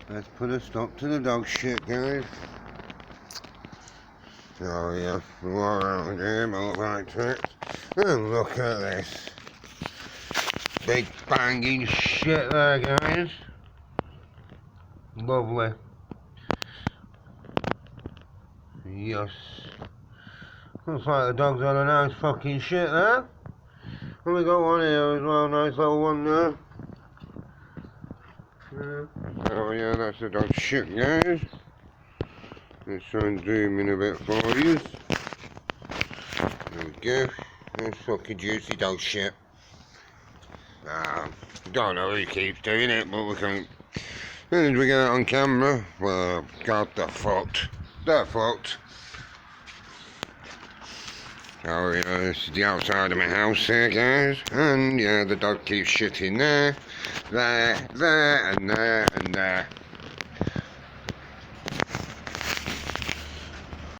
Let's put a stop to the dog shit, guys. Oh yeah, we're around here, motorbike tracks. And look at this. Big banging shit there, guys. Lovely. Yes. Looks like the dog's had a nice fucking shit there. And we got one here as well, nice little one there. Oh yeah, that's the dog shit, guys. Let's try and zoom in a bit for you. There we go. That's fucking juicy dog shit. Don't know who keeps doing it, but we can. As soon as we get it on camera, well, God, they're fucked. They're fucked. Oh yeah, this is the outside of my house here, guys. And yeah, the dog keeps shitting there, and there, and there.